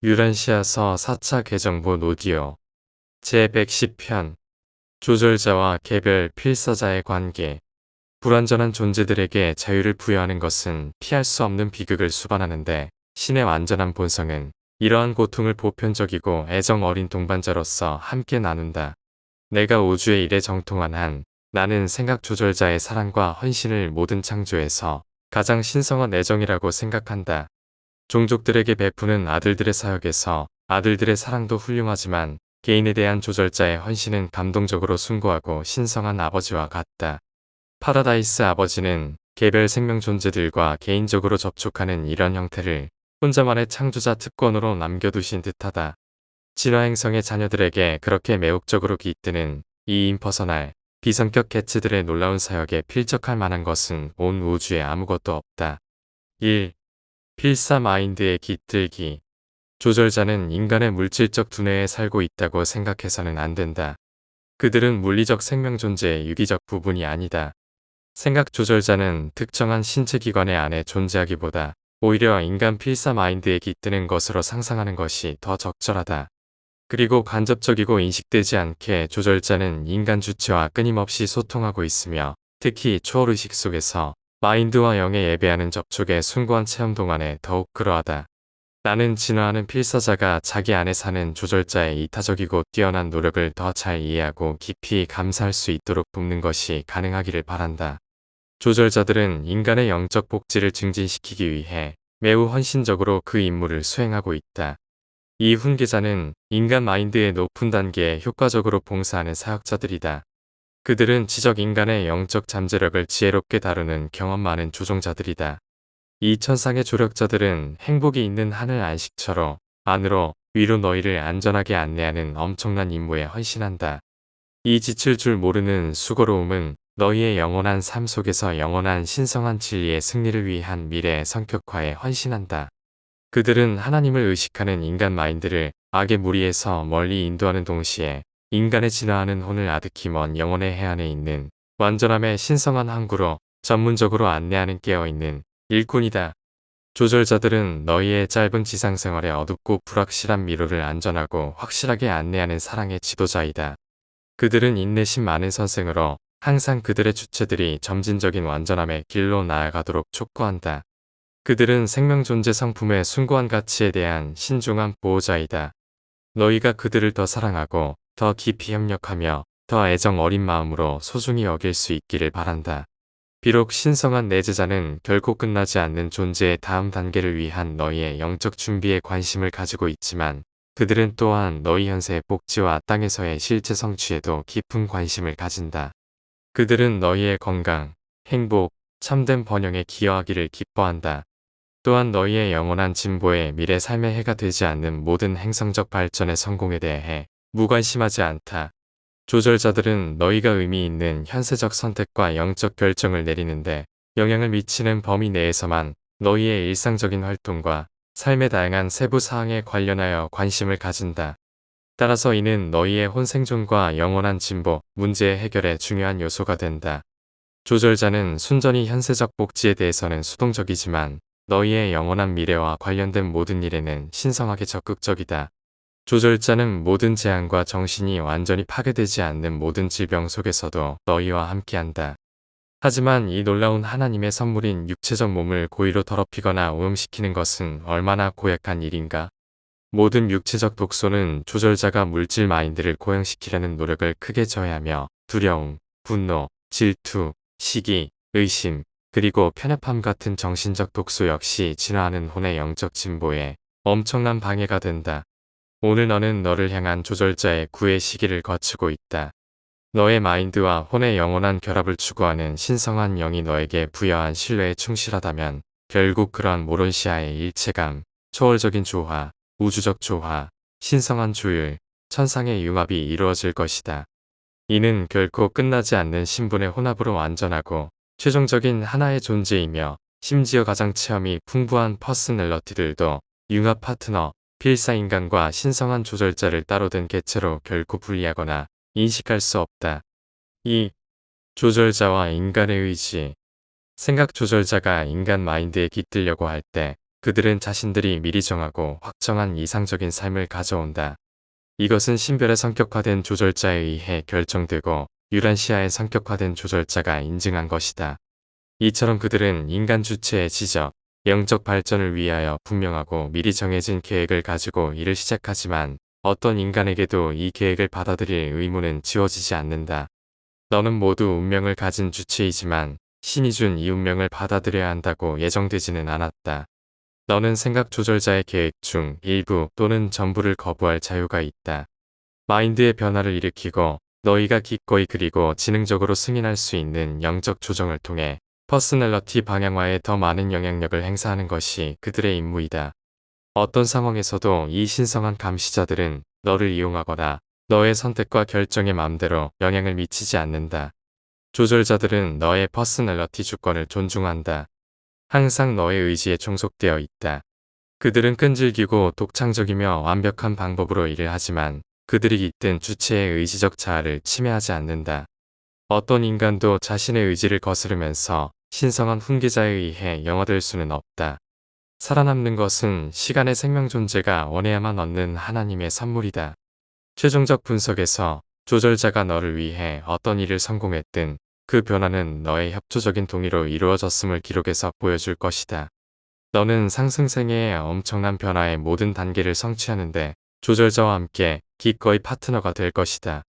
유란시아서 4차 개정본 오디오 제110편 조절자와 개별 필사자의 관계. 불완전한 존재들에게 자유를 부여하는 것은 피할 수 없는 비극을 수반하는데, 신의 완전한 본성은 이러한 고통을 보편적이고 애정 어린 동반자로서 함께 나눈다. 내가 우주의 일에 정통한 한, 나는 생각 조절자의 사랑과 헌신을 모든 창조에서 가장 신성한 애정이라고 생각한다. 종족들에게 베푸는 아들들의 사역에서 아들들의 사랑도 훌륭하지만, 개인에 대한 조절자의 헌신은 감동적으로 숭고하고 신성한 아버지와 같다. 파라다이스 아버지는 개별 생명 존재들과 개인적으로 접촉하는 이런 형태를 혼자만의 창조자 특권으로 남겨두신 듯하다. 진화행성의 자녀들에게 그렇게 매혹적으로 깃드는 이 임퍼서널, 비성격 개체들의 놀라운 사역에 필적할 만한 것은 온 우주에 아무것도 없다. 1. 필사 마인드의 깃들기. 조절자는 인간의 물질적 두뇌에 살고 있다고 생각해서는 안 된다. 그들은 물리적 생명 존재의 유기적 부분이 아니다. 생각 조절자는 특정한 신체 기관의 안에 존재하기보다 오히려 인간 필사 마인드에 깃드는 것으로 상상하는 것이 더 적절하다. 그리고 간접적이고 인식되지 않게 조절자는 인간 주체와 끊임없이 소통하고 있으며, 특히 초월의식 속에서 마인드와 영에 예배하는 접촉의 숭고한 체험 동안에 더욱 그러하다. 나는 진화하는 필사자가 자기 안에 사는 조절자의 이타적이고 뛰어난 노력을 더 잘 이해하고 깊이 감사할 수 있도록 돕는 것이 가능하기를 바란다. 조절자들은 인간의 영적 복지를 증진시키기 위해 매우 헌신적으로 그 임무를 수행하고 있다. 이 훈계자는 인간 마인드의 높은 단계에 효과적으로 봉사하는 사역자들이다. 그들은 지적 인간의 영적 잠재력을 지혜롭게 다루는 경험 많은 조종자들이다. 이 천상의 조력자들은 행복이 있는 하늘 안식처로 안으로 위로 너희를 안전하게 안내하는 엄청난 임무에 헌신한다. 이 지칠 줄 모르는 수고로움은 너희의 영원한 삶 속에서 영원한 신성한 진리의 승리를 위한 미래의 성격화에 헌신한다. 그들은 하나님을 의식하는 인간 마인드를 악의 무리에서 멀리 인도하는 동시에 인간의 진화하는 혼을 아득히 먼 영혼의 해안에 있는 완전함의 신성한 항구로 전문적으로 안내하는 깨어있는 일꾼이다. 조절자들은 너희의 짧은 지상생활의 어둡고 불확실한 미로를 안전하고 확실하게 안내하는 사랑의 지도자이다. 그들은 인내심 많은 선생으로 항상 그들의 주체들이 점진적인 완전함의 길로 나아가도록 촉구한다. 그들은 생명존재 성품의 숭고한 가치에 대한 신중한 보호자이다. 너희가 그들을 더 사랑하고 더 깊이 협력하며 더 애정 어린 마음으로 소중히 여길 수 있기를 바란다. 비록 신성한 내 제자는 결코 끝나지 않는 존재의 다음 단계를 위한 너희의 영적 준비에 관심을 가지고 있지만, 그들은 또한 너희 현세의 복지와 땅에서의 실제 성취에도 깊은 관심을 가진다. 그들은 너희의 건강, 행복, 참된 번영에 기여하기를 기뻐한다. 또한 너희의 영원한 진보에 미래 삶의 해가 되지 않는 모든 행성적 발전의 성공에 대해 무관심하지 않다. 조절자들은 너희가 의미 있는 현세적 선택과 영적 결정을 내리는데 영향을 미치는 범위 내에서만 너희의 일상적인 활동과 삶의 다양한 세부 사항에 관련하여 관심을 가진다. 따라서 이는 너희의 혼생존과 영원한 진보, 문제의 해결에 중요한 요소가 된다. 조절자는 순전히 현세적 복지에 대해서는 수동적이지만, 너희의 영원한 미래와 관련된 모든 일에는 신성하게 적극적이다. 조절자는 모든 재앙과 정신이 완전히 파괴되지 않는 모든 질병 속에서도 너희와 함께한다. 하지만 이 놀라운 하나님의 선물인 육체적 몸을 고의로 더럽히거나 오염시키는 것은 얼마나 고약한 일인가? 모든 육체적 독소는 조절자가 물질 마인드를 고양시키려는 노력을 크게 저해하며, 두려움, 분노, 질투, 시기, 의심, 그리고 편협함 같은 정신적 독소 역시 진화하는 혼의 영적 진보에 엄청난 방해가 된다. 오늘 너는 너를 향한 조절자의 구의 시기를 거치고 있다. 너의 마인드와 혼의 영원한 결합을 추구하는 신성한 영이 너에게 부여한 신뢰에 충실하다면, 결국 그러한 모론시아의 일체감, 초월적인 조화, 우주적 조화, 신성한 조율, 천상의 융합이 이루어질 것이다. 이는 결코 끝나지 않는 신분의 혼합으로 완전하고 최종적인 하나의 존재이며, 심지어 가장 체험이 풍부한 퍼스널러티들도 융합 파트너, 필사인간과 신성한 조절자를 따로 든 개체로 결코 분리하거나 인식할 수 없다. 2. 조절자와 인간의 의지. 생각 조절자가 인간 마인드에 깃들려고 할 때 그들은 자신들이 미리 정하고 확정한 이상적인 삶을 가져온다. 이것은 신별의 성격화된 조절자에 의해 결정되고 유란시아의 성격화된 조절자가 인증한 것이다. 이처럼 그들은 인간 주체의 지적, 영적 발전을 위하여 분명하고 미리 정해진 계획을 가지고 일을 시작하지만 어떤 인간에게도 이 계획을 받아들일 의무는 지워지지 않는다. 너는 모두 운명을 가진 주체이지만 신이 준 이 운명을 받아들여야 한다고 예정되지는 않았다. 너는 생각 조절자의 계획 중 일부 또는 전부를 거부할 자유가 있다. 마인드의 변화를 일으키고 너희가 기꺼이 그리고 지능적으로 승인할 수 있는 영적 조정을 통해 퍼스널러티 방향화에 더 많은 영향력을 행사하는 것이 그들의 임무이다. 어떤 상황에서도 이 신성한 감시자들은 너를 이용하거나 너의 선택과 결정에 맘대로 영향을 미치지 않는다. 조절자들은 너의 퍼스널러티 주권을 존중한다. 항상 너의 의지에 종속되어 있다. 그들은 끈질기고 독창적이며 완벽한 방법으로 일을 하지만 그들이 깃든 주체의 의지적 자아를 침해하지 않는다. 어떤 인간도 자신의 의지를 거스르면서 신성한 훈계자에 의해 영화될 수는 없다. 살아남는 것은 시간의 생명 존재가 원해야만 얻는 하나님의 선물이다. 최종적 분석에서 조절자가 너를 위해 어떤 일을 성공했든 그 변화는 너의 협조적인 동의로 이루어졌음을 기록해서 보여줄 것이다. 너는 상승생애의 엄청난 변화의 모든 단계를 성취하는데 조절자와 함께 기꺼이 파트너가 될 것이다.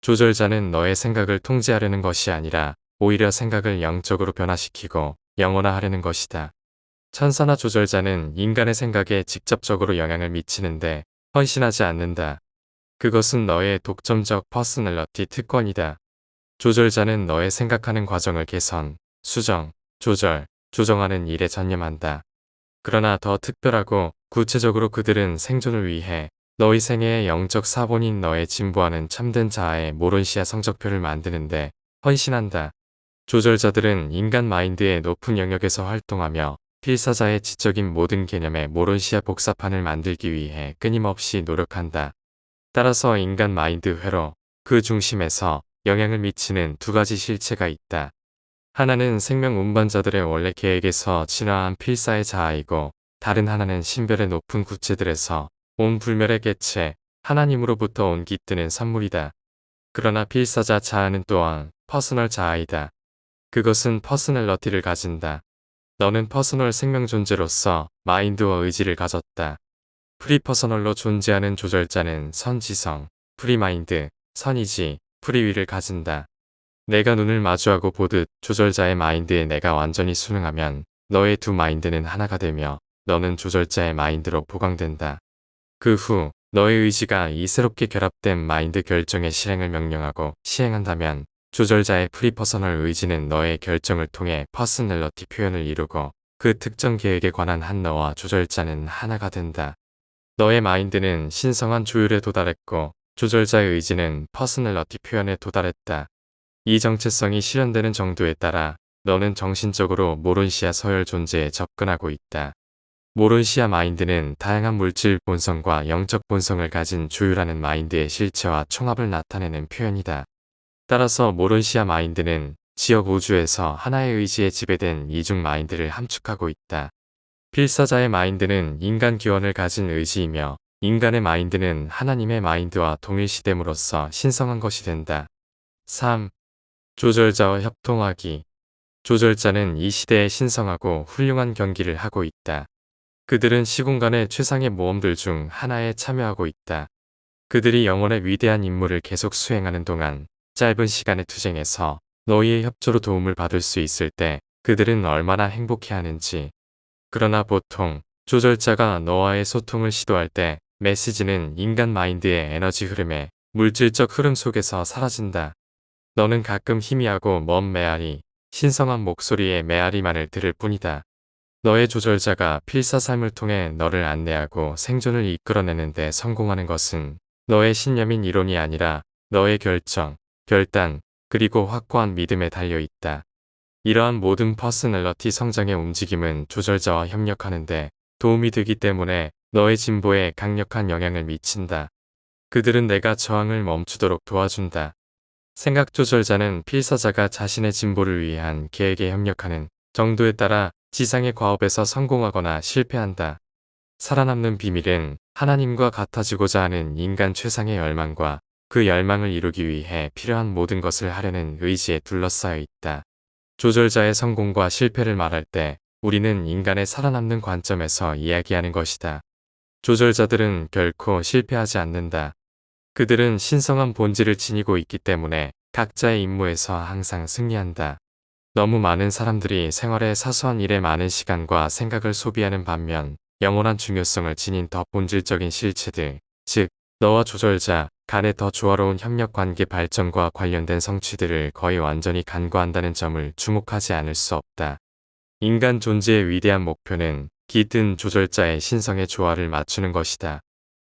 조절자는 너의 생각을 통제하려는 것이 아니라 오히려 생각을 영적으로 변화시키고 영원화하려는 것이다. 천사나 조절자는 인간의 생각에 직접적으로 영향을 미치는데 헌신하지 않는다. 그것은 너의 독점적 퍼스널러티 특권이다. 조절자는 너의 생각하는 과정을 개선, 수정, 조정하는 일에 전념한다. 그러나 더 특별하고 구체적으로 그들은 생존을 위해 너희 생애의 영적 사본인 너의 진보하는 참된 자아의 모론시아 성적표를 만드는데 헌신한다. 조절자들은 인간 마인드의 높은 영역에서 활동하며 필사자의 지적인 모든 개념의 모론시아 복사판을 만들기 위해 끊임없이 노력한다. 따라서 인간 마인드 회로 그 중심에서 영향을 미치는 두 가지 실체가 있다. 하나는 생명 운반자들의 원래 계획에서 진화한 필사의 자아이고 다른 하나는 신별의 높은 구체들에서 온 불멸의 개체, 하나님으로부터 온 깃드는 선물이다. 그러나 필사자 자아는 또한 퍼스널 자아이다. 그것은 퍼스널러티를 가진다. 너는 퍼스널 생명 존재로서 마인드와 의지를 가졌다. 프리퍼서널로 존재하는 조절자는 선지성, 프리마인드, 선의지, 프리위를 가진다. 내가 눈을 마주하고 보듯 조절자의 마인드에 내가 완전히 순응하면 너의 두 마인드는 하나가 되며 너는 조절자의 마인드로 보강된다. 그 후 너의 의지가 이 새롭게 결합된 마인드 결정의 실행을 명령하고 시행한다면 조절자의 프리퍼서널 의지는 너의 결정을 통해 퍼스널러티 표현을 이루고 그 특정 계획에 관한 한 너와 조절자는 하나가 된다. 너의 마인드는 신성한 조율에 도달했고 조절자의 의지는 퍼스널러티 표현에 도달했다. 이 정체성이 실현되는 정도에 따라 너는 정신적으로 모론시아 서열 존재에 접근하고 있다. 모론시아 마인드는 다양한 물질 본성과 영적 본성을 가진 조율하는 마인드의 실체와 총합을 나타내는 표현이다. 따라서 모론시아 마인드는 지역 우주에서 하나의 의지에 지배된 이중 마인드를 함축하고 있다. 필사자의 마인드는 인간 기원을 가진 의지이며 인간의 마인드는 하나님의 마인드와 동일시됨으로써 신성한 것이 된다. 3. 조절자와 협동하기. 조절자는 이 시대에 신성하고 훌륭한 경기를 하고 있다. 그들은 시공간의 최상의 모험들 중 하나에 참여하고 있다. 그들이 영혼의 위대한 임무를 계속 수행하는 동안 짧은 시간의 투쟁에서 너희의 협조로 도움을 받을 수 있을 때 그들은 얼마나 행복해하는지. 그러나 보통 조절자가 너와의 소통을 시도할 때 메시지는 인간 마인드의 에너지 흐름에 물질적 흐름 속에서 사라진다. 너는 가끔 희미하고 먼 메아리, 신성한 목소리의 메아리만을 들을 뿐이다. 너의 조절자가 필사 삶을 통해 너를 안내하고 생존을 이끌어내는데 성공하는 것은 너의 신념인 이론이 아니라 너의 결정, 결단, 그리고 확고한 믿음에 달려 있다. 이러한 모든 퍼스널러티 성장의 움직임은 조절자와 협력하는데 도움이 되기 때문에 너의 진보에 강력한 영향을 미친다. 그들은 내가 저항을 멈추도록 도와준다. 생각 조절자는 필사자가 자신의 진보를 위한 계획에 협력하는 정도에 따라 지상의 과업에서 성공하거나 실패한다. 살아남는 비밀은 하나님과 같아지고자 하는 인간 최상의 열망과 그 열망을 이루기 위해 필요한 모든 것을 하려는 의지에 둘러싸여 있다. 조절자의 성공과 실패를 말할 때 우리는 인간의 살아남는 관점에서 이야기하는 것이다. 조절자들은 결코 실패하지 않는다. 그들은 신성한 본질을 지니고 있기 때문에 각자의 임무에서 항상 승리한다. 너무 많은 사람들이 생활의 사소한 일에 많은 시간과 생각을 소비하는 반면 영원한 중요성을 지닌 더 본질적인 실체들, 즉 너와 조절자 간의 더 조화로운 협력 관계 발전과 관련된 성취들을 거의 완전히 간과한다는 점을 주목하지 않을 수 없다. 인간 존재의 위대한 목표는 깃든 조절자의 신성의 조화를 맞추는 것이다.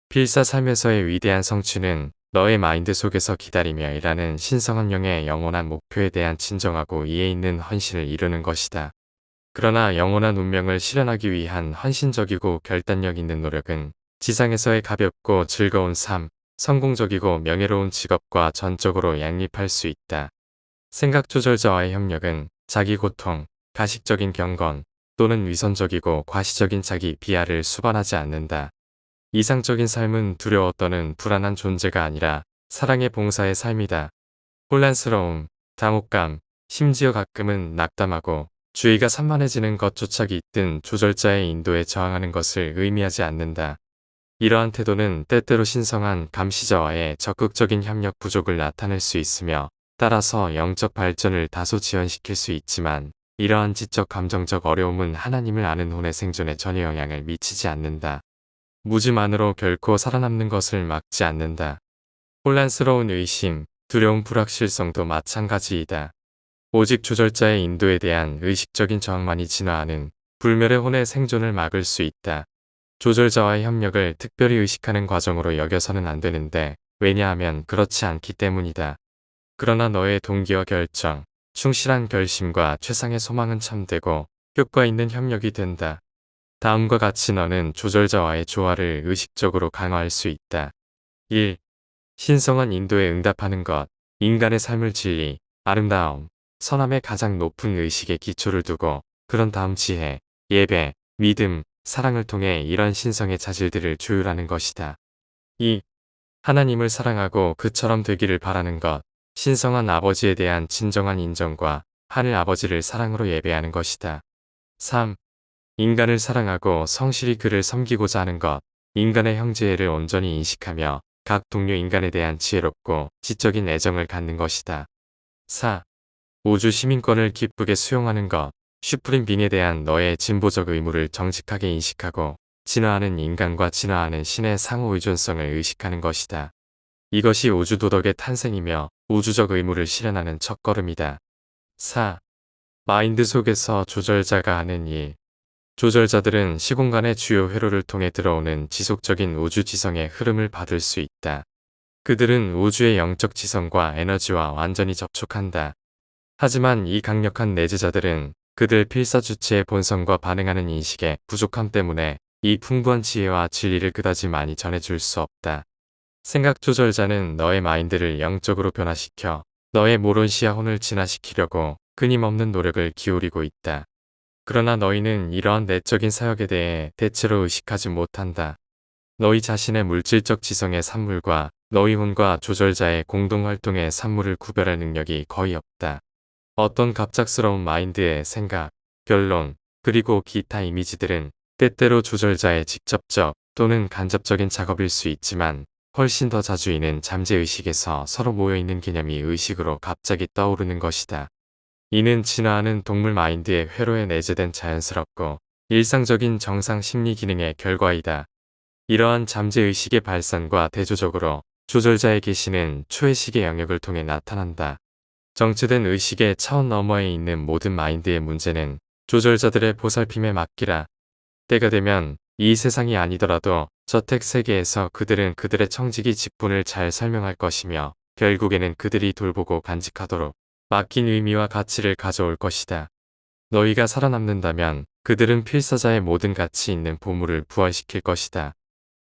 필사 삶에서의 위대한 성취는 너의 마인드 속에서 기다리며 일하는 신성한 영의 영원한 목표에 대한 진정하고 이해 있는 헌신을 이루는 것이다. 그러나 영원한 운명을 실현하기 위한 헌신적이고 결단력 있는 노력은 지상에서의 가볍고 즐거운 삶, 성공적이고 명예로운 직업과 전적으로 양립할 수 있다. 생각 조절자와의 협력은 자기 고통, 가식적인 경건 또는 위선적이고 과시적인 자기 비하를 수반하지 않는다. 이상적인 삶은 두려워 떠는 불안한 존재가 아니라 사랑의 봉사의 삶이다. 혼란스러움, 당혹감, 심지어 가끔은 낙담하고 주의가 산만해지는 것조차 깃든 조절자의 인도에 저항하는 것을 의미하지 않는다. 이러한 태도는 때때로 신성한 감시자와의 적극적인 협력 부족을 나타낼 수 있으며 따라서 영적 발전을 다소 지연시킬 수 있지만 이러한 지적 감정적 어려움은 하나님을 아는 혼의 생존에 전혀 영향을 미치지 않는다. 무지만으로 결코 살아남는 것을 막지 않는다. 혼란스러운 의심, 두려움 불확실성도 마찬가지이다. 오직 조절자의 인도에 대한 의식적인 저항만이 진화하는 불멸의 혼의 생존을 막을 수 있다. 조절자와의 협력을 특별히 의식하는 과정으로 여겨서는 안 되는데 왜냐하면 그렇지 않기 때문이다. 그러나 너의 동기와 결정, 충실한 결심과 최상의 소망은 참되고 효과 있는 협력이 된다. 다음과 같이 너는 조절자와의 조화를 의식적으로 강화할 수 있다. 1. 신성한 인도에 응답하는 것. 인간의 삶을 진리, 아름다움, 선함의 가장 높은 의식에 기초를 두고 그런 다음 지혜, 예배, 믿음, 사랑을 통해 이런 신성의 자질들을 조율하는 것이다. 2. 하나님을 사랑하고 그처럼 되기를 바라는 것. 신성한 아버지에 대한 진정한 인정과 하늘 아버지를 사랑으로 예배하는 것이다. 3. 인간을 사랑하고 성실히 그를 섬기고자 하는 것. 인간의 형제애를 온전히 인식하며 각 동료 인간에 대한 지혜롭고 지적인 애정을 갖는 것이다. 4. 우주 시민권을 기쁘게 수용하는 것. 슈프림 빙에 대한 너의 진보적 의무를 정직하게 인식하고 진화하는 인간과 진화하는 신의 상호 의존성을 의식하는 것이다. 이것이 우주 도덕의 탄생이며 우주적 의무를 실현하는 첫걸음이다. 4. 마인드 속에서 조절자가 하는 일. 조절자들은 시공간의 주요 회로를 통해 들어오는 지속적인 우주 지성의 흐름을 받을 수 있다. 그들은 우주의 영적 지성과 에너지와 완전히 접촉한다. 하지만 이 강력한 내재자들은 그들 필사주체의 본성과 반응하는 인식의 부족함 때문에 이 풍부한 지혜와 진리를 그다지 많이 전해줄 수 없다. 생각 조절자는 너의 마인드를 영적으로 변화시켜 너의 모론시야 혼을 진화시키려고 끊임없는 노력을 기울이고 있다. 그러나 너희는 이러한 내적인 사역에 대해 대체로 의식하지 못한다. 너희 자신의 물질적 지성의 산물과 너희 혼과 조절자의 공동활동의 산물을 구별할 능력이 거의 없다. 어떤 갑작스러운 마인드의 생각, 결론, 그리고 기타 이미지들은 때때로 조절자의 직접적 또는 간접적인 작업일 수 있지만 훨씬 더 자주 이는 잠재의식에서 서로 모여있는 개념이 의식으로 갑자기 떠오르는 것이다. 이는 진화하는 동물 마인드의 회로에 내재된 자연스럽고 일상적인 정상 심리 기능의 결과이다. 이러한 잠재의식의 발산과 대조적으로 조절자의 계시는 초의식의 영역을 통해 나타난다. 정체된 의식의 차원 너머에 있는 모든 마인드의 문제는 조절자들의 보살핌에 맡기라. 때가 되면 이 세상이 아니더라도 저택 세계에서 그들은 그들의 청지기 직분을 잘 설명할 것이며 결국에는 그들이 돌보고 간직하도록 맡긴 의미와 가치를 가져올 것이다. 너희가 살아남는다면 그들은 필사자의 모든 가치 있는 보물을 부활시킬 것이다.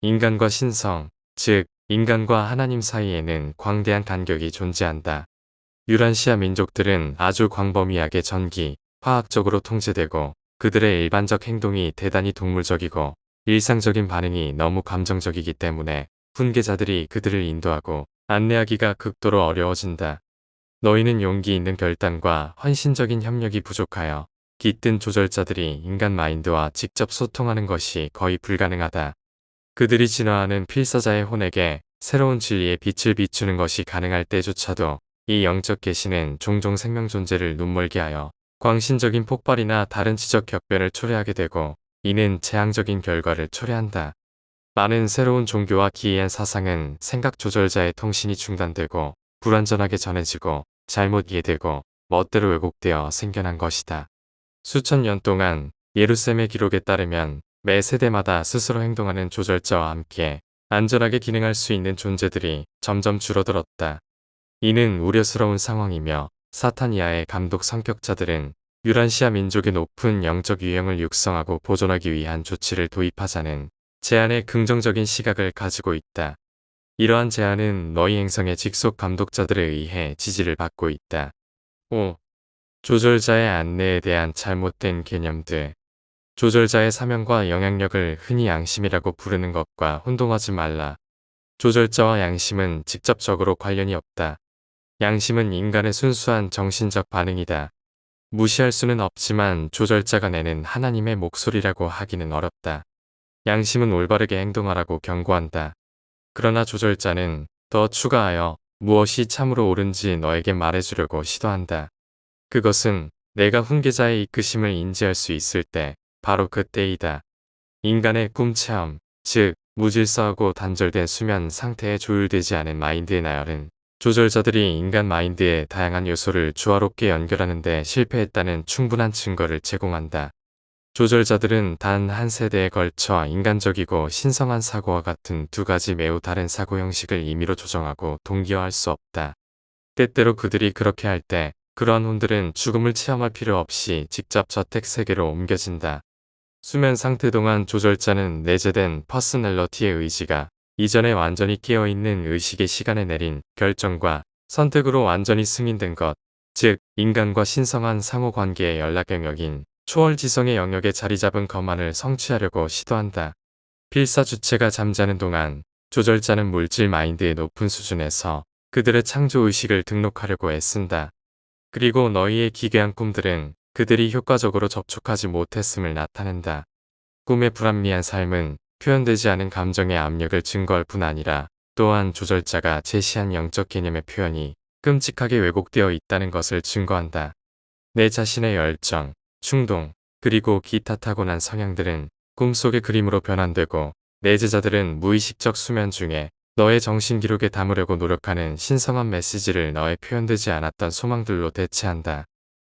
인간과 신성, 즉 인간과 하나님 사이에는 광대한 간격이 존재한다. 유란시아 민족들은 아주 광범위하게 전기, 화학적으로 통제되고 그들의 일반적 행동이 대단히 동물적이고 일상적인 반응이 너무 감정적이기 때문에 훈계자들이 그들을 인도하고 안내하기가 극도로 어려워진다. 너희는 용기 있는 결단과 헌신적인 협력이 부족하여 깃든 조절자들이 인간 마인드와 직접 소통하는 것이 거의 불가능하다. 그들이 진화하는 필사자의 혼에게 새로운 진리의 빛을 비추는 것이 가능할 때조차도 이 영적 계시는 종종 생명 존재를 눈멀게 하여 광신적인 폭발이나 다른 지적 격변을 초래하게 되고 이는 재앙적인 결과를 초래한다. 많은 새로운 종교와 기이한 사상은 생각 조절자의 통신이 중단되고 불완전하게 전해지고 잘못 이해되고 멋대로 왜곡되어 생겨난 것이다. 수천 년 동안 예루셈의 기록에 따르면 매 세대마다 스스로 행동하는 조절자와 함께 안전하게 기능할 수 있는 존재들이 점점 줄어들었다. 이는 우려스러운 상황이며 사탄 이하의 감독 성격자들은 유란시아 민족의 높은 영적 유형을 육성하고 보존하기 위한 조치를 도입하자는 제안의 긍정적인 시각을 가지고 있다. 이러한 제안은 너희 행성의 직속 감독자들에 의해 지지를 받고 있다. 5. 조절자의 안내에 대한 잘못된 개념들. 조절자의 사명과 영향력을 흔히 양심이라고 부르는 것과 혼동하지 말라. 조절자와 양심은 직접적으로 관련이 없다. 양심은 인간의 순수한 정신적 반응이다. 무시할 수는 없지만 조절자가 내는 하나님의 목소리라고 하기는 어렵다. 양심은 올바르게 행동하라고 경고한다. 그러나 조절자는 더 추가하여 무엇이 참으로 옳은지 너에게 말해주려고 시도한다. 그것은 내가 훈계자의 이끄심을 인지할 수 있을 때 바로 그때이다. 인간의 꿈 체험, 즉 무질서하고 단절된 수면 상태에 조율되지 않은 마인드의 나열은 조절자들이 인간 마인드의 다양한 요소를 조화롭게 연결하는 데 실패했다는 충분한 증거를 제공한다. 조절자들은 단 한 세대에 걸쳐 인간적이고 신성한 사고와 같은 두 가지 매우 다른 사고 형식을 임의로 조정하고 동기화할 수 없다. 때때로 그들이 그렇게 할 때 그러한 혼들은 죽음을 체험할 필요 없이 직접 저택 세계로 옮겨진다. 수면 상태 동안 조절자는 내재된 퍼스널러티의 의지가 이전에 완전히 깨어있는 의식의 시간에 내린 결정과 선택으로 완전히 승인된 것, 즉 인간과 신성한 상호관계의 연락 영역인 초월지성의 영역에 자리 잡은 것만을 성취하려고 시도한다. 필사 주체가 잠자는 동안 조절자는 물질 마인드의 높은 수준에서 그들의 창조의식을 등록하려고 애쓴다. 그리고 너희의 기괴한 꿈들은 그들이 효과적으로 접촉하지 못했음을 나타낸다. 꿈의 불합리한 삶은 표현되지 않은 감정의 압력을 증거할 뿐 아니라 또한 조절자가 제시한 영적 개념의 표현이 끔찍하게 왜곡되어 있다는 것을 증거한다. 내 자신의 열정, 충동, 그리고 기타 타고난 성향들은 꿈속의 그림으로 변환되고 내 제자들은 무의식적 수면 중에 너의 정신 기록에 담으려고 노력하는 신성한 메시지를 너의 표현되지 않았던 소망들로 대체한다.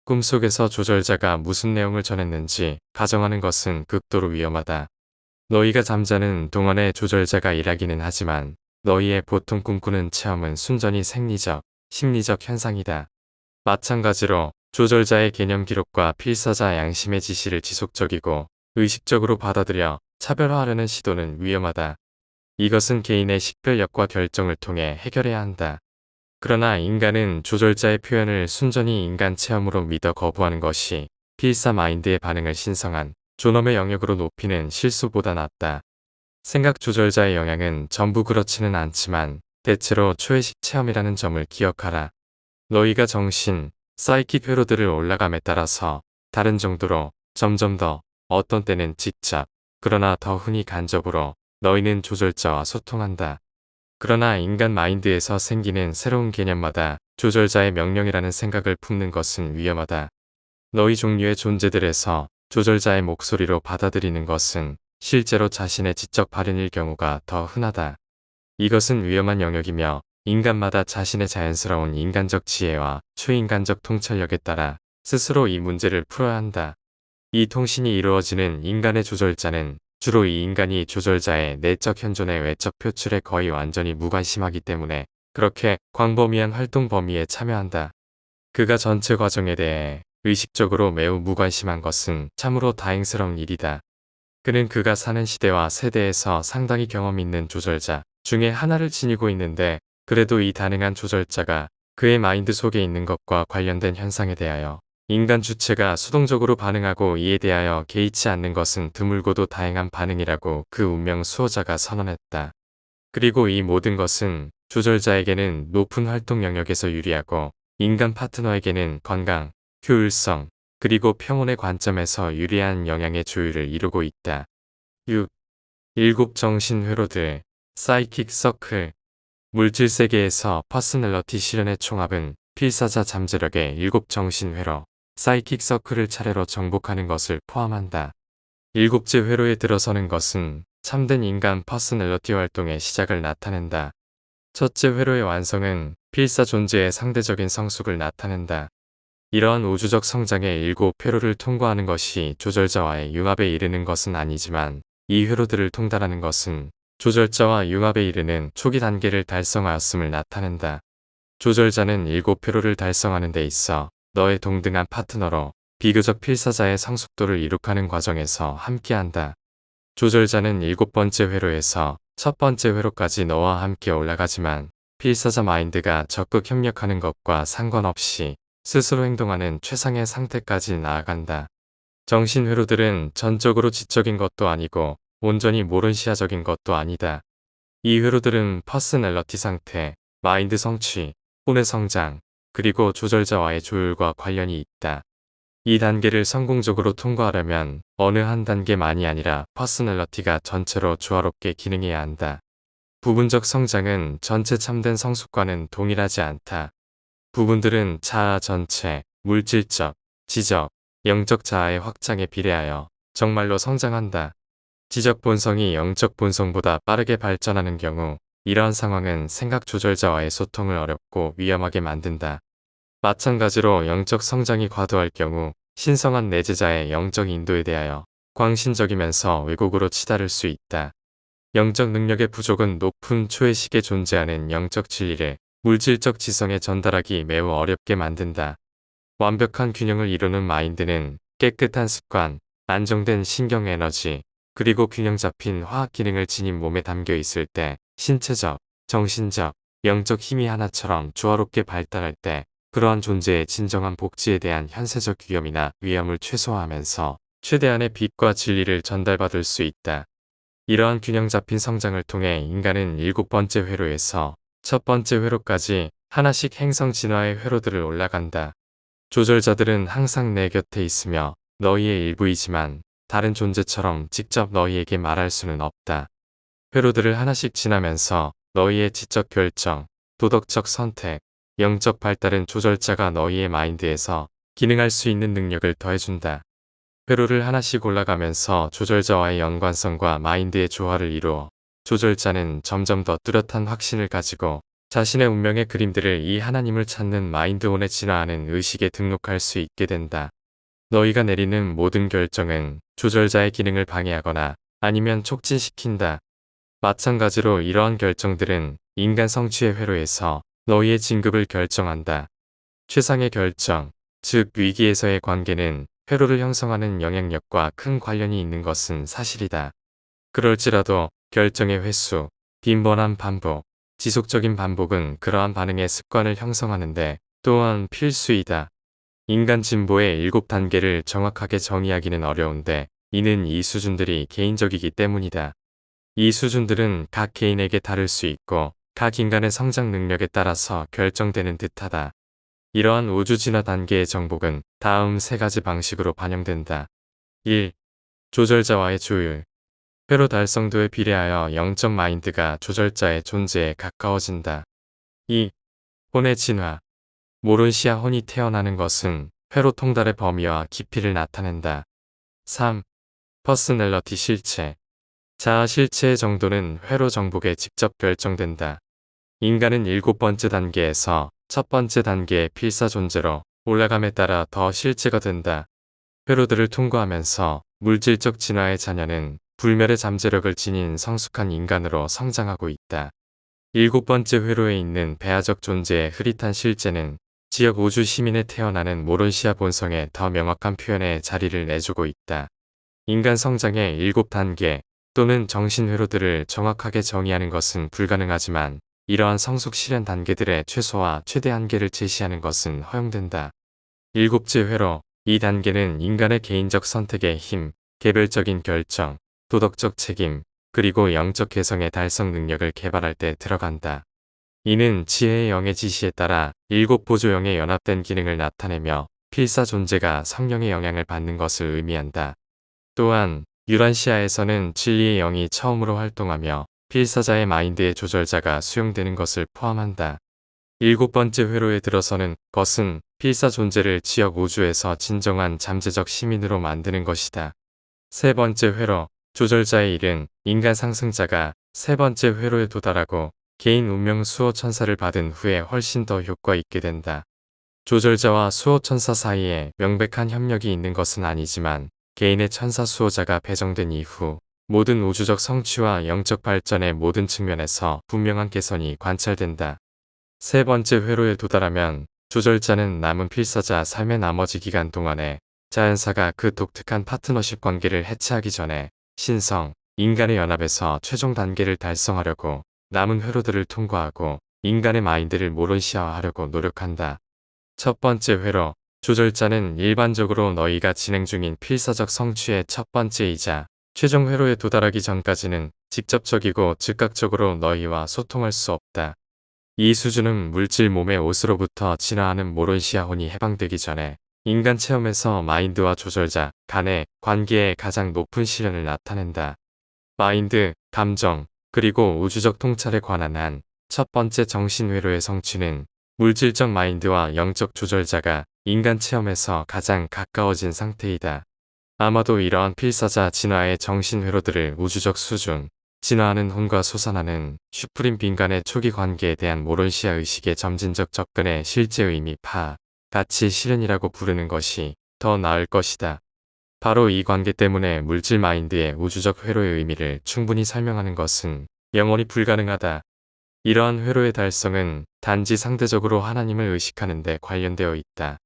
꿈속에서 조절자가 무슨 내용을 전했는지 가정하는 것은 극도로 위험하다. 너희가 잠자는 동안에 조절자가 일하기는 하지만 너희의 보통 꿈꾸는 체험은 순전히 생리적, 심리적 현상이다. 마찬가지로 조절자의 개념 기록과 필사자 양심의 지시를 지속적이고 의식적으로 받아들여 차별화하려는 시도는 위험하다. 이것은 개인의 식별력과 결정을 통해 해결해야 한다. 그러나 인간은 조절자의 표현을 순전히 인간 체험으로 믿어 거부하는 것이 필사 마인드의 반응을 신성한 존엄의 영역으로 높이는 실수보다 낫다. 생각 조절자의 영향은 전부 그렇지는 않지만 대체로 초회식 체험이라는 점을 기억하라. 너희가 정신, 사이킥 회로들을 올라감에 따라서 다른 정도로 점점 더 어떤 때는 직접, 그러나 더 흔히 간접으로 너희는 조절자와 소통한다. 그러나 인간 마인드에서 생기는 새로운 개념마다 조절자의 명령이라는 생각을 품는 것은 위험하다. 너희 종류의 존재들에서 조절자의 목소리로 받아들이는 것은 실제로 자신의 지적 발현일 경우가 더 흔하다. 이것은 위험한 영역이며 인간마다 자신의 자연스러운 인간적 지혜와 초인간적 통찰력에 따라 스스로 이 문제를 풀어야 한다. 이 통신이 이루어지는 인간의 조절자는 주로 이 인간이 조절자의 내적 현존의 외적 표출에 거의 완전히 무관심하기 때문에 그렇게 광범위한 활동 범위에 참여한다. 그가 전체 과정에 대해 의식적으로 매우 무관심한 것은 참으로 다행스러운 일이다. 그는 그가 사는 시대와 세대에서 상당히 경험 있는 조절자 중에 하나를 지니고 있는데 그래도 이 다능한 조절자가 그의 마인드 속에 있는 것과 관련된 현상에 대하여 인간 주체가 수동적으로 반응하고 이에 대하여 개의치 않는 것은 드물고도 다행한 반응이라고 그 운명 수호자가 선언했다. 그리고 이 모든 것은 조절자에게는 높은 활동 영역에서 유리하고 인간 파트너에게는 건강, 효율성, 그리고 평온의 관점에서 유리한 영향의 조율을 이루고 있다. 6. 일곱 정신 회로들, 사이킥 서클. 물질 세계에서 퍼스널러티 실현의 총합은 필사자 잠재력의 일곱 정신 회로, 사이킥 서클을 차례로 정복하는 것을 포함한다. 일곱째 회로에 들어서는 것은 참된 인간 퍼스널러티 활동의 시작을 나타낸다. 첫째 회로의 완성은 필사 존재의 상대적인 성숙을 나타낸다. 이러한 우주적 성장의 일곱 회로를 통과하는 것이 조절자와의 융합에 이르는 것은 아니지만 이 회로들을 통달하는 것은 조절자와 융합에 이르는 초기 단계를 달성하였음을 나타낸다. 조절자는 일곱 회로를 달성하는 데 있어 너의 동등한 파트너로 비교적 필사자의 성숙도를 이룩하는 과정에서 함께한다. 조절자는 일곱 번째 회로에서 첫 번째 회로까지 너와 함께 올라가지만 필사자 마인드가 적극 협력하는 것과 상관없이 스스로 행동하는 최상의 상태까지 나아간다. 정신 회로들은 전적으로 지적인 것도 아니고 온전히 모른시아적인 것도 아니다. 이 회로들은 퍼스널러티 상태, 마인드 성취, 혼의 성장, 그리고 조절자와의 조율과 관련이 있다. 이 단계를 성공적으로 통과하려면 어느 한 단계만이 아니라 퍼스널러티가 전체로 조화롭게 기능해야 한다. 부분적 성장은 전체 참된 성숙과는 동일하지 않다. 부분들은 자아 전체, 물질적, 지적, 영적 자아의 확장에 비례하여 정말로 성장한다. 지적 본성이 영적 본성보다 빠르게 발전하는 경우 이러한 상황은 생각 조절자와의 소통을 어렵고 위험하게 만든다. 마찬가지로 영적 성장이 과도할 경우 신성한 내재자의 영적 인도에 대하여 광신적이면서 왜곡으로 치달을 수 있다. 영적 능력의 부족은 높은 초회식에 존재하는 영적 진리를 물질적 지성에 전달하기 매우 어렵게 만든다. 완벽한 균형을 이루는 마인드는 깨끗한 습관, 안정된 신경 에너지, 그리고 균형 잡힌 화학 기능을 지닌 몸에 담겨 있을 때 신체적, 정신적, 영적 힘이 하나처럼 조화롭게 발달할 때 그러한 존재의 진정한 복지에 대한 현세적 위험이나 위험을 최소화하면서 최대한의 빛과 진리를 전달받을 수 있다. 이러한 균형 잡힌 성장을 통해 인간은 일곱 번째 회로에서 첫 번째 회로까지 하나씩 행성 진화의 회로들을 올라간다. 조절자들은 항상 내 곁에 있으며 너희의 일부이지만 다른 존재처럼 직접 너희에게 말할 수는 없다. 회로들을 하나씩 지나면서 너희의 지적 결정, 도덕적 선택, 영적 발달은 조절자가 너희의 마인드에서 기능할 수 있는 능력을 더해준다. 회로를 하나씩 올라가면서 조절자와의 연관성과 마인드의 조화를 이루어 조절자는 점점 더 뚜렷한 확신을 가지고 자신의 운명의 그림들을 이 하나님을 찾는 마인드온에 진화하는 의식에 등록할 수 있게 된다. 너희가 내리는 모든 결정은 조절자의 기능을 방해하거나 아니면 촉진시킨다. 마찬가지로 이러한 결정들은 인간 성취의 회로에서 너희의 진급을 결정한다. 최상의 결정, 즉 위기에서의 관계는 회로를 형성하는 영향력과 큰 관련이 있는 것은 사실이다. 그럴지라도 결정의 횟수, 빈번한 반복, 지속적인 반복은 그러한 반응의 습관을 형성하는데 또한 필수이다. 인간 진보의 일곱 단계를 정확하게 정의하기는 어려운데 이는 이 수준들이 개인적이기 때문이다. 이 수준들은 각 개인에게 다를 수 있고 각 인간의 성장 능력에 따라서 결정되는 듯하다. 이러한 우주 진화 단계의 정복은 다음 세 가지 방식으로 반영된다. 1. 조절자와의 조율. 회로 달성도에 비례하여 영적 마인드가 조절자의 존재에 가까워진다. 2. 혼의 진화. 모론시아 혼이 태어나는 것은 회로 통달의 범위와 깊이를 나타낸다. 3. 퍼스널러티 실체. 자아 실체의 정도는 회로 정복에 직접 결정된다. 인간은 일곱 번째 단계에서 첫 번째 단계의 필사 존재로 올라감에 따라 더 실체가 된다. 회로들을 통과하면서 물질적 진화의 자녀는 불멸의 잠재력을 지닌 성숙한 인간으로 성장하고 있다. 일곱 번째 회로에 있는 배아적 존재의 흐릿한 실제는 지역 우주 시민에 태어나는 모론시아 본성의 더 명확한 표현에 자리를 내주고 있다. 인간 성장의 일곱 단계 또는 정신 회로들을 정확하게 정의하는 것은 불가능하지만 이러한 성숙 실현 단계들의 최소와 최대 한계를 제시하는 것은 허용된다. 일곱째 회로, 이 단계는 인간의 개인적 선택의 힘, 개별적인 결정, 도덕적 책임, 그리고 영적 개성의 달성 능력을 개발할 때 들어간다. 이는 지혜의 영의 지시에 따라 일곱 보조영의 연합된 기능을 나타내며 필사 존재가 성령의 영향을 받는 것을 의미한다. 또한 유란시아에서는 진리의 영이 처음으로 활동하며 필사자의 마인드의 조절자가 수용되는 것을 포함한다. 일곱 번째 회로에 들어서는 것은 필사 존재를 지역 우주에서 진정한 잠재적 시민으로 만드는 것이다. 세 번째 회로, 조절자의 일은 인간 상승자가 세 번째 회로에 도달하고 개인 운명 수호 천사를 받은 후에 훨씬 더 효과 있게 된다. 조절자와 수호 천사 사이에 명백한 협력이 있는 것은 아니지만 개인의 천사 수호자가 배정된 이후 모든 우주적 성취와 영적 발전의 모든 측면에서 분명한 개선이 관찰된다. 세 번째 회로에 도달하면 조절자는 남은 필사자 삶의 나머지 기간 동안에 자연사가 그 독특한 파트너십 관계를 해체하기 전에 신성, 인간의 연합에서 최종 단계를 달성하려고 남은 회로들을 통과하고 인간의 마인드를 모론시아화하려고 노력한다. 첫 번째 회로, 조절자는 일반적으로 너희가 진행 중인 필사적 성취의 첫 번째이자 최종 회로에 도달하기 전까지는 직접적이고 즉각적으로 너희와 소통할 수 없다. 이 수준은 물질 몸의 옷으로부터 진화하는 모론시아혼이 해방되기 전에 인간 체험에서 마인드와 조절자 간의 관계의 가장 높은 실현을 나타낸다. 마인드, 감정, 그리고 우주적 통찰에 관한 한 첫 번째 정신회로의 성취는 물질적 마인드와 영적 조절자가 인간 체험에서 가장 가까워진 상태이다. 아마도 이러한 필사자 진화의 정신회로들을 우주적 수준, 진화하는 혼과 솟아나는 슈프림 빈간의 초기 관계에 대한 모론시아 의식의 점진적 접근의 실제 의미 가치 실현이라고 부르는 것이 더 나을 것이다. 바로 이 관계 때문에 물질 마인드의 우주적 회로의 의미를 충분히 설명하는 것은 영원히 불가능하다. 이러한 회로의 달성은 단지 상대적으로 하나님을 의식하는 데 관련되어 있다.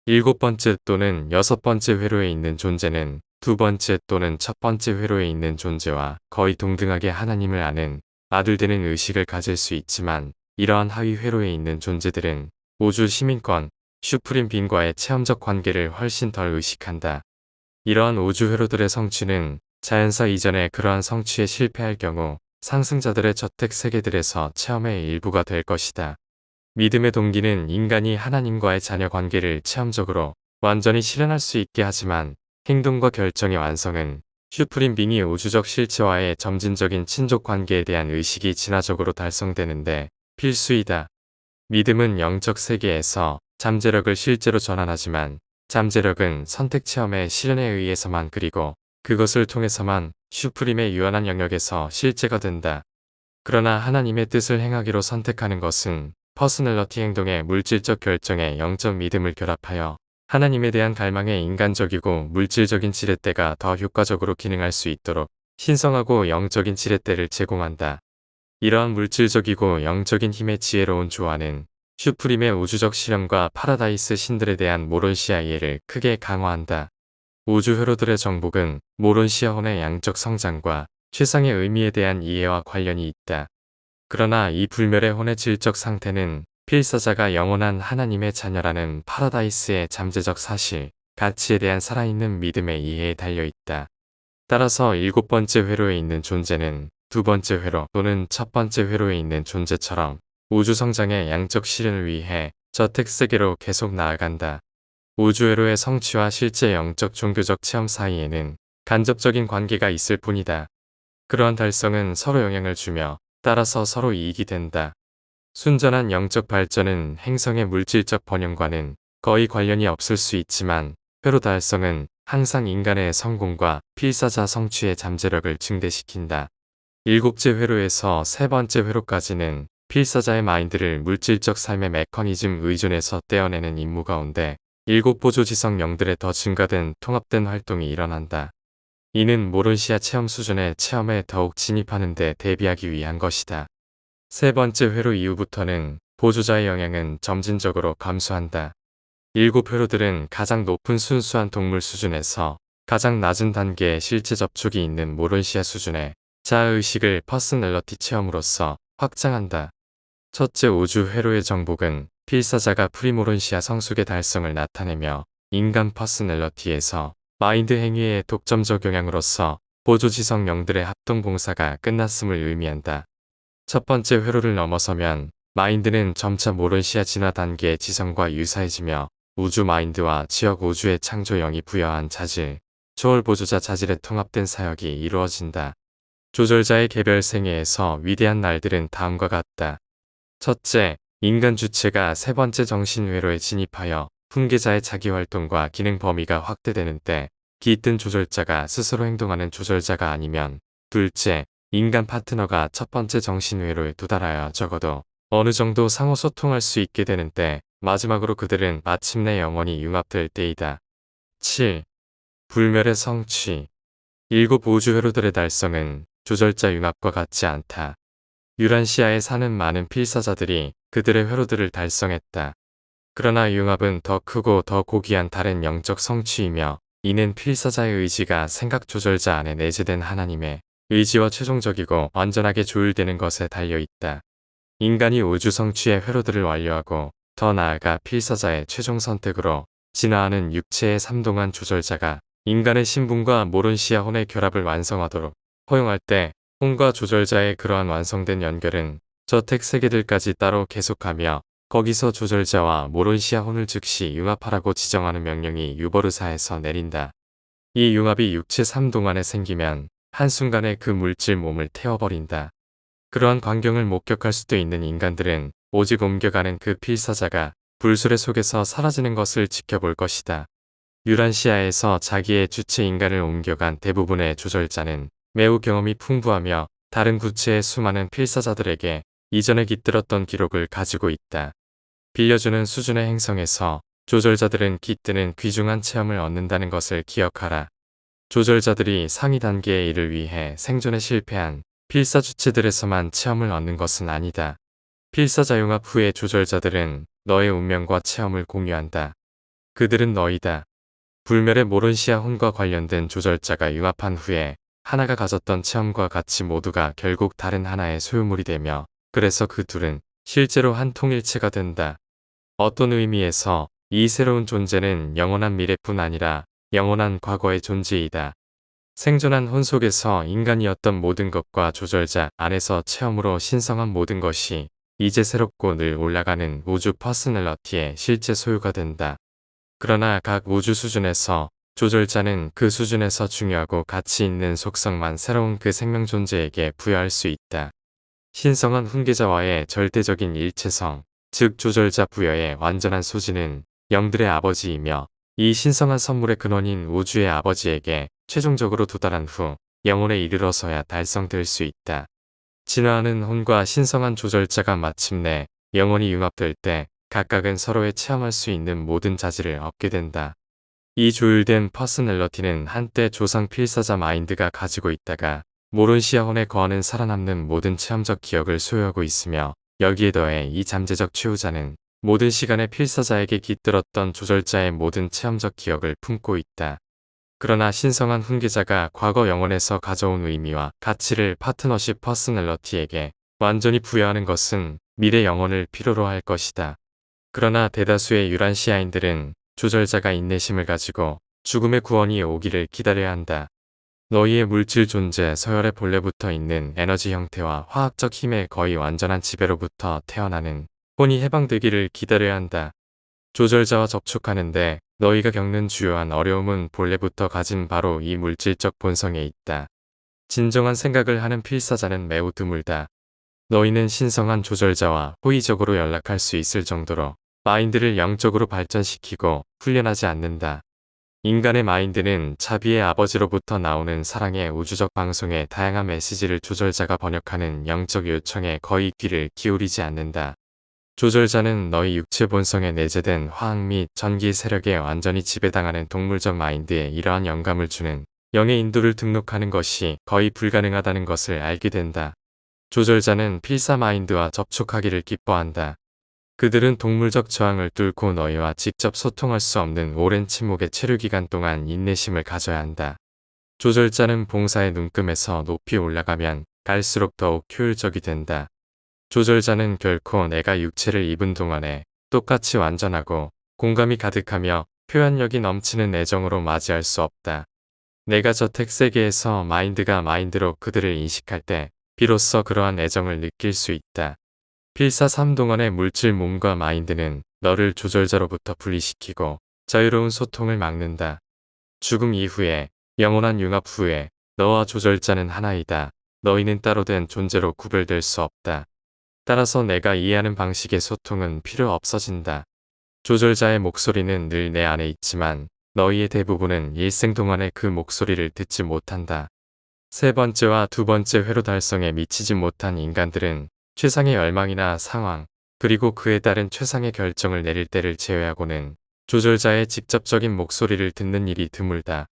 일곱 번째 또는 여섯 번째 회로에 있는 존재는 두 번째 또는 첫 번째 회로에 있는 존재와 거의 동등하게 하나님을 아는 아들 되는 의식을 가질 수 있지만 이러한 하위 회로에 있는 존재들은 우주 시민권, 슈프림 빈과의 체험적 관계를 훨씬 덜 의식한다. 이러한 우주 회로들의 성취는 자연사 이전에 그러한 성취에 실패할 경우 상승자들의 저택 세계들에서 체험의 일부가 될 것이다. 믿음의 동기는 인간이 하나님과의 자녀 관계를 체험적으로 완전히 실현할 수 있게 하지만 행동과 결정의 완성은 슈프림 빙이 우주적 실체와의 점진적인 친족 관계에 대한 의식이 진화적으로 달성되는데 필수이다. 믿음은 영적 세계에서 잠재력을 실제로 전환하지만 잠재력은 선택 체험의 실현에 의해서만 그리고 그것을 통해서만 슈프림의 유한한 영역에서 실제가 된다. 그러나 하나님의 뜻을 행하기로 선택하는 것은 퍼스널러티 행동의 물질적 결정에 영적 믿음을 결합하여 하나님에 대한 갈망의 인간적이고 물질적인 지렛대가 더 효과적으로 기능할 수 있도록 신성하고 영적인 지렛대를 제공한다. 이러한 물질적이고 영적인 힘의 지혜로운 조화는 슈프림의 우주적 실현과 파라다이스 신들에 대한 모론시아 이해를 크게 강화한다. 우주 회로들의 정복은 모론시아혼의 양적 성장과 최상의 의미에 대한 이해와 관련이 있다. 그러나 이 불멸의 혼의 질적 상태는 필사자가 영원한 하나님의 자녀라는 파라다이스의 잠재적 사실, 가치에 대한 살아있는 믿음의 이해에 달려있다. 따라서 일곱 번째 회로에 있는 존재는 두 번째 회로 또는 첫 번째 회로에 있는 존재처럼 우주 성장의 양적 실현을 위해 저택세계로 계속 나아간다. 우주회로의 성취와 실제 영적 종교적 체험 사이에는 간접적인 관계가 있을 뿐이다. 그러한 달성은 서로 영향을 주며 따라서 서로 이익이 된다. 순전한 영적 발전은 행성의 물질적 번영과는 거의 관련이 없을 수 있지만 회로 달성은 항상 인간의 성공과 필사자 성취의 잠재력을 증대시킨다. 일곱째 회로에서 세 번째 회로까지는 필사자의 마인드를 물질적 삶의 메커니즘 의존에서 떼어내는 임무 가운데 일곱 보조 지성 영들의 더 증가된 통합된 활동이 일어난다. 이는 모론시아 체험 수준의 체험에 더욱 진입하는 데 대비하기 위한 것이다. 세 번째 회로 이후부터는 보조자의 영향은 점진적으로 감소한다. 일곱 회로들은 가장 높은 순수한 동물 수준에서 가장 낮은 단계의 실제 접촉이 있는 모론시아 수준의 자아의식을 퍼스널러티 체험으로서 확장한다. 첫째 우주 회로의 정복은 필사자가 프리모론시아 성숙의 달성을 나타내며 인간 퍼스널러티에서 마인드 행위의 독점적 영향으로서 보조지성 영들의 합동봉사가 끝났음을 의미한다. 첫 번째 회로를 넘어서면 마인드는 점차 모론시아 진화 단계의 지성과 유사해지며 우주 마인드와 지역 우주의 창조영이 부여한 자질, 초월 보조자 자질의 통합된 사역이 이루어진다. 조절자의 개별 생애에서 위대한 날들은 다음과 같다. 첫째, 인간 주체가 세 번째 정신회로에 진입하여 훈계자의 자기활동과 기능 범위가 확대되는 때 깃든 조절자가 스스로 행동하는 조절자가 아니면, 둘째, 인간 파트너가 첫 번째 정신회로에 도달하여 적어도 어느 정도 상호 소통할 수 있게 되는 때, 마지막으로 그들은 마침내 영원히 융합될 때이다. 7. 불멸의 성취. 7 우주회로들의 달성은 조절자 융합과 같지 않다. 유란시아에 사는 많은 필사자들이 그들의 회로들을 달성했다. 그러나 융합은 더 크고 더 고귀한 다른 영적 성취이며, 이는 필사자의 의지가 생각 조절자 안에 내재된 하나님의 의지와 최종적이고 완전하게 조율되는 것에 달려있다. 인간이 우주 성취의 회로들을 완료하고 더 나아가 필사자의 최종 선택으로 진화하는 육체의 삼동한 조절자가 인간의 신분과 모론시아 혼의 결합을 완성하도록 허용할 때, 혼과 조절자의 그러한 완성된 연결은 저택 세계들까지 따로 계속하며, 거기서 조절자와 모론시아 혼을 즉시 융합하라고 지정하는 명령이 유버르사에서 내린다. 이 융합이 육체 3동안에 생기면 한순간에 그 물질 몸을 태워버린다. 그러한 광경을 목격할 수도 있는 인간들은 오직 옮겨가는 그 필사자가 불수레 속에서 사라지는 것을 지켜볼 것이다. 유란시아에서 자기의 주체 인간을 옮겨간 대부분의 조절자는 매우 경험이 풍부하며 다른 구체의 수많은 필사자들에게 이전에 깃들었던 기록을 가지고 있다. 빌려주는 수준의 행성에서 조절자들은 깃드는 귀중한 체험을 얻는다는 것을 기억하라. 조절자들이 상위 단계의 일을 위해 생존에 실패한 필사 주체들에서만 체험을 얻는 것은 아니다. 필사자 융합 후의 조절자들은 너의 운명과 체험을 공유한다. 그들은 너이다. 불멸의 모론시아 혼과 관련된 조절자가 융합한 후에 하나가 가졌던 체험과 가치 모두가 결국 다른 하나의 소유물이 되며, 그래서 그 둘은 실제로 한 통일체가 된다. 어떤 의미에서 이 새로운 존재는 영원한 미래뿐 아니라 영원한 과거의 존재이다. 생존한 혼 속에서 인간이었던 모든 것과 조절자 안에서 체험으로 신성한 모든 것이 이제 새롭고 늘 올라가는 우주 퍼스널러티의 실제 소유가 된다. 그러나 각 우주 수준에서 조절자는 그 수준에서 중요하고 가치 있는 속성만 새로운 그 생명 존재에게 부여할 수 있다. 신성한 훈계자와의 절대적인 일체성, 즉 조절자 부여의 완전한 소지는 영들의 아버지이며, 이 신성한 선물의 근원인 우주의 아버지에게 최종적으로 도달한 후 영혼에 이르러서야 달성될 수 있다. 진화하는 혼과 신성한 조절자가 마침내 영혼이 융합될 때 각각은 서로의 체험할 수 있는 모든 자질을 얻게 된다. 이 조율된 퍼스널러티는 한때 조상 필사자 마인드가 가지고 있다가 모론시아 혼에 거하는 살아남는 모든 체험적 기억을 소유하고 있으며, 여기에 더해 이 잠재적 최후자는 모든 시간의 필사자에게 깃들었던 조절자의 모든 체험적 기억을 품고 있다. 그러나 신성한 훈계자가 과거 영혼에서 가져온 의미와 가치를 파트너십 퍼스널러티에게 완전히 부여하는 것은 미래 영혼을 필요로 할 것이다. 그러나 대다수의 유란시아인들은 조절자가 인내심을 가지고 죽음의 구원이 오기를 기다려야 한다. 너희의 물질 존재 서열의 본래부터 있는 에너지 형태와 화학적 힘의 거의 완전한 지배로부터 태어나는 혼이 해방되기를 기다려야 한다. 조절자와 접촉하는데 너희가 겪는 주요한 어려움은 본래부터 가진 바로 이 물질적 본성에 있다. 진정한 생각을 하는 필사자는 매우 드물다. 너희는 신성한 조절자와 호의적으로 연락할 수 있을 정도로 마인드를 영적으로 발전시키고 훈련하지 않는다. 인간의 마인드는 자비의 아버지로부터 나오는 사랑의 우주적 방송의 다양한 메시지를 조절자가 번역하는 영적 요청에 거의 귀를 기울이지 않는다. 조절자는 너희 육체 본성에 내재된 화학 및 전기 세력에 완전히 지배당하는 동물적 마인드에 이러한 영감을 주는 영의 인도를 등록하는 것이 거의 불가능하다는 것을 알게 된다. 조절자는 필사 마인드와 접촉하기를 기뻐한다. 그들은 동물적 저항을 뚫고 너희와 직접 소통할 수 없는 오랜 침묵의 체류기간 동안 인내심을 가져야 한다. 조절자는 봉사의 눈금에서 높이 올라가면 갈수록 더욱 효율적이 된다. 조절자는 결코 내가 육체를 입은 동안에 똑같이 완전하고 공감이 가득하며 표현력이 넘치는 애정으로 맞이할 수 없다. 내가 저택 세계에서 마인드가 마인드로 그들을 인식할 때 비로소 그러한 애정을 느낄 수 있다. 필사 3동안의 물질 몸과 마인드는 너를 조절자로부터 분리시키고 자유로운 소통을 막는다. 죽음 이후에 영원한 융합 후에 너와 조절자는 하나이다. 너희는 따로 된 존재로 구별될 수 없다. 따라서 내가 이해하는 방식의 소통은 필요 없어진다. 조절자의 목소리는 늘 내 안에 있지만 너희의 대부분은 일생 동안의 그 목소리를 듣지 못한다. 세 번째와 두 번째 회로 달성에 미치지 못한 인간들은 최상의 열망이나 상황, 그리고 그에 따른 최상의 결정을 내릴 때를 제외하고는 조절자의 직접적인 목소리를 듣는 일이 드물다.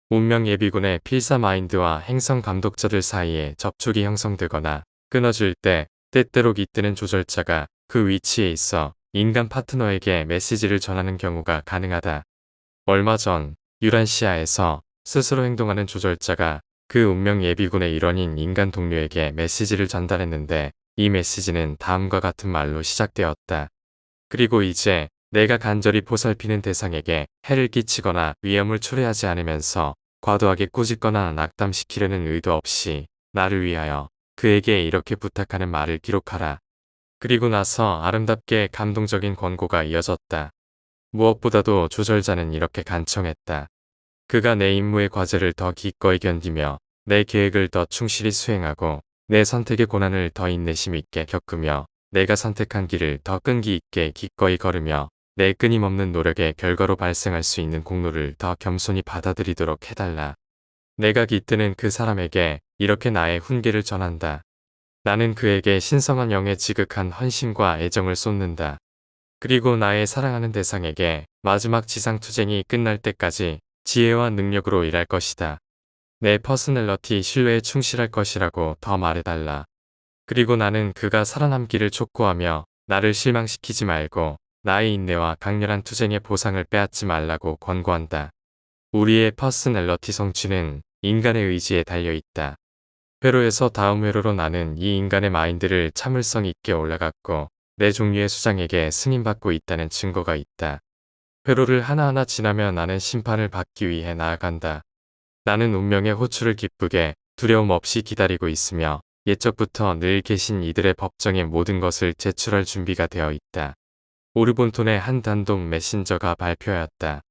운명 예비군의 필사 마인드와 행성 감독자들 사이에 접촉이 형성되거나 끊어질 때 때때로 깃드는 조절자가 그 위치에 있어 인간 파트너에게 메시지를 전하는 경우가 가능하다. 얼마 전 유란시아에서 스스로 행동하는 조절자가 그 운명 예비군의 일원인 인간 동료에게 메시지를 전달했는데 이 메시지는 다음과 같은 말로 시작되었다. 그리고 이제 내가 간절히 보살피는 대상에게 해를 끼치거나 위험을 초래하지 않으면서 과도하게 꾸짖거나 낙담시키려는 의도 없이 나를 위하여 그에게 이렇게 부탁하는 말을 기록하라. 그리고 나서 아름답게 감동적인 권고가 이어졌다. 무엇보다도 조절자는 이렇게 간청했다. 그가 내 임무의 과제를 더 기꺼이 견디며 내 계획을 더 충실히 수행하고 내 선택의 고난을 더 인내심 있게 겪으며 내가 선택한 길을 더 끈기 있게 기꺼이 걸으며 내 끊임없는 노력의 결과로 발생할 수 있는 공로를 더 겸손히 받아들이도록 해달라. 내가 깃드는 그 사람에게 이렇게 나의 훈계를 전한다. 나는 그에게 신성한 영의 지극한 헌신과 애정을 쏟는다. 그리고 나의 사랑하는 대상에게 마지막 지상투쟁이 끝날 때까지 지혜와 능력으로 일할 것이다. 내 퍼스널러티 신뢰에 충실할 것이라고 더 말해달라. 그리고 나는 그가 살아남기를 촉구하며 나를 실망시키지 말고 나의 인내와 강렬한 투쟁의 보상을 빼앗지 말라고 권고한다. 우리의 퍼스널러티 성취는 인간의 의지에 달려있다. 회로에서 다음 회로로 나는 이 인간의 마인드를 참을성 있게 올라갔고 내 종류의 수장에게 승인받고 있다는 증거가 있다. 회로를 하나하나 지나며 나는 심판을 받기 위해 나아간다. 나는 운명의 호출을 기쁘게 두려움 없이 기다리고 있으며 옛적부터 늘 계신 이들의 법정의 모든 것을 제출할 준비가 되어 있다. 오르본톤의 한 단독 메신저가 발표하였다.